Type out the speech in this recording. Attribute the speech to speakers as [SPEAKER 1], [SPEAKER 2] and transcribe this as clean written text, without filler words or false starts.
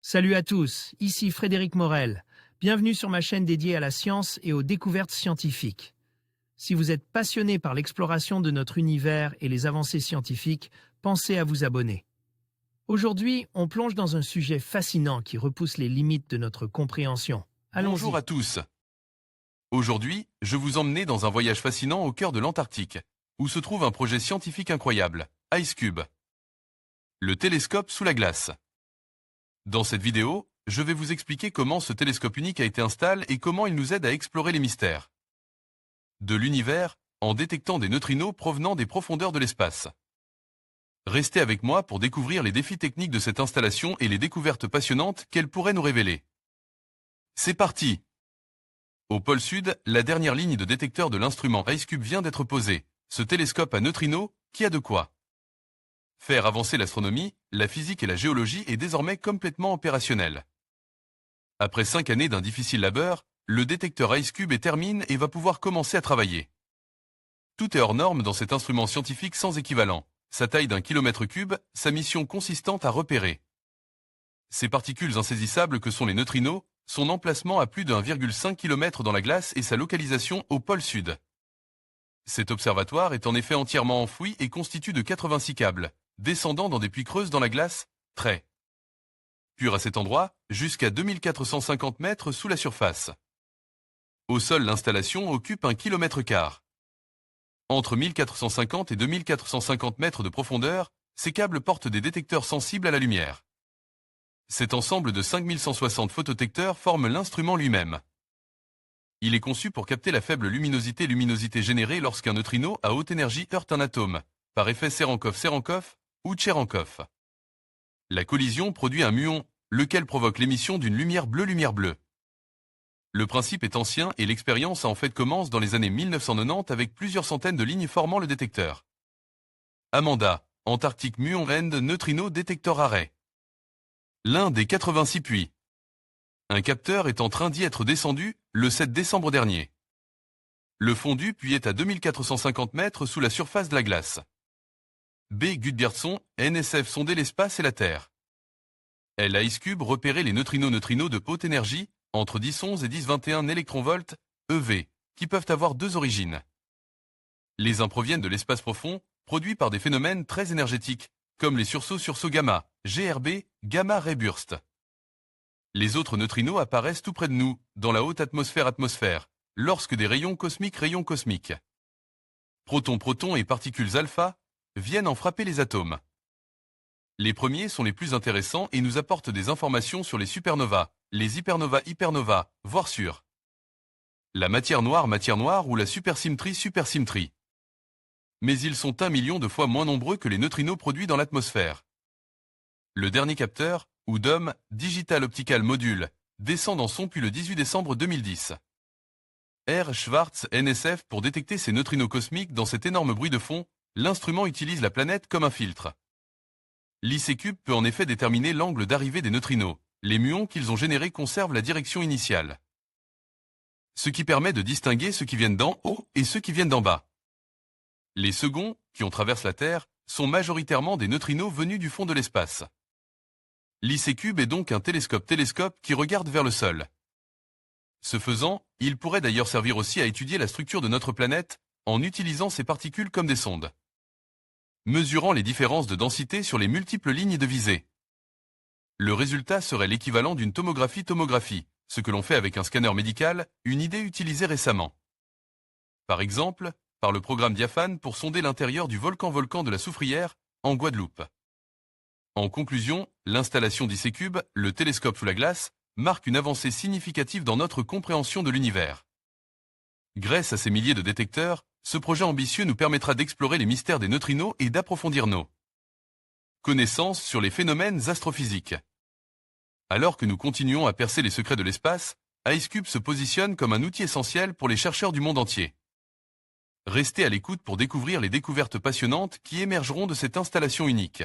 [SPEAKER 1] Salut à tous, ici Frédéric Morel. Bienvenue sur ma chaîne dédiée à la science et aux découvertes scientifiques. Si vous êtes passionné par l'exploration de notre univers et les avancées scientifiques, pensez à vous abonner. Aujourd'hui, on plonge dans un sujet fascinant qui repousse les limites de notre compréhension.
[SPEAKER 2] Bonjour
[SPEAKER 1] Allons-y.
[SPEAKER 2] à tous. Aujourd'hui, je vous emmène dans un voyage fascinant au cœur de l'Antarctique, où se trouve un projet scientifique incroyable, IceCube. Le télescope sous la glace. Dans cette vidéo, je vais vous expliquer comment ce télescope unique a été installé et comment il nous aide à explorer les mystères de l'univers en détectant des neutrinos provenant des profondeurs de l'espace. Restez avec moi pour découvrir les défis techniques de cette installation et les découvertes passionnantes qu'elle pourrait nous révéler. C'est parti! Au pôle sud, la dernière ligne de détecteur de l'instrument IceCube vient d'être posée. Ce télescope à neutrinos, qui a de quoi faire avancer l'astronomie, la physique et la géologie est désormais complètement opérationnel. Après 5 années d'un difficile labeur, le détecteur IceCube est terminé et va pouvoir commencer à travailler. Tout est hors norme dans cet instrument scientifique sans équivalent. Sa taille d'1 km3, sa mission consistante à repérer ces particules insaisissables que sont les neutrinos, son emplacement à plus de 1,5 km dans la glace et sa localisation au pôle sud. Cet observatoire est en effet entièrement enfoui et constitue de 86 câbles, descendant dans des puits creuses dans la glace, très pur à cet endroit, jusqu'à 2450 mètres sous la surface. Au sol, l'installation occupe 1 km². Entre 1450 et 2450 mètres de profondeur, ces câbles portent des détecteurs sensibles à la lumière. Cet ensemble de 5160 photodétecteurs forme l'instrument lui-même. Il est conçu pour capter la faible luminosité générée lorsqu'un neutrino à haute énergie heurte un atome, par effet Cherenkov-Cherenkov ou Cherenkov. La collision produit un muon, lequel provoque l'émission d'une lumière bleue. Le principe est ancien et l'expérience en fait commence dans les années 1990 avec plusieurs centaines de lignes formant le détecteur. Amanda, Antarctic Muon End Neutrino Detector Array. L'un des 86 puits. Un capteur est en train d'y être descendu le 7 décembre dernier. Le fond du puits est à 2450 mètres sous la surface de la glace. B. Gudbjörnsson, NSF sondait l'espace et la Terre. L. IceCube repérait les neutrinos de haute énergie, entre 1011 et 1021 électronvolts, EV, qui peuvent avoir deux origines. Les uns proviennent de l'espace profond, produits par des phénomènes très énergétiques, comme les sursauts gamma, GRB, gamma ray burst. Les autres neutrinos apparaissent tout près de nous, dans la haute atmosphère, lorsque des rayons cosmiques, protons et particules alpha, viennent en frapper les atomes. Les premiers sont les plus intéressants et nous apportent des informations sur les supernovas, les hypernovas, voire sur la matière noire ou la supersymétrie. Mais ils sont 1 million de fois moins nombreux que les neutrinos produits dans l'atmosphère. Le dernier capteur, ou DOM, Digital Optical Module, descend dans son puits le 18 décembre 2010. R. Schwartz NSF pour détecter ces neutrinos cosmiques dans cet énorme bruit de fond, l'instrument utilise la planète comme un filtre. L'IceCube peut en effet déterminer l'angle d'arrivée des neutrinos. Les muons qu'ils ont générés conservent la direction initiale. Ce qui permet de distinguer ceux qui viennent d'en haut et ceux qui viennent d'en bas. Les seconds, qui ont traversé la Terre, sont majoritairement des neutrinos venus du fond de l'espace. L'IceCube est donc un télescope qui regarde vers le sol. Ce faisant, il pourrait d'ailleurs servir aussi à étudier la structure de notre planète, en utilisant ces particules comme des sondes. Mesurant les différences de densité sur les multiples lignes de visée. Le résultat serait l'équivalent d'une tomographie, ce que l'on fait avec un scanner médical, une idée utilisée récemment. Par exemple, par le programme Diaphane pour sonder l'intérieur du volcan de la Soufrière, en Guadeloupe. En conclusion, l'installation d'IceCube, le télescope sous la glace, marque une avancée significative dans notre compréhension de l'univers. Grâce à ces milliers de détecteurs, ce projet ambitieux nous permettra d'explorer les mystères des neutrinos et d'approfondir nos connaissances sur les phénomènes astrophysiques. Alors que nous continuons à percer les secrets de l'espace, IceCube se positionne comme un outil essentiel pour les chercheurs du monde entier. Restez à l'écoute pour découvrir les découvertes passionnantes qui émergeront de cette installation unique.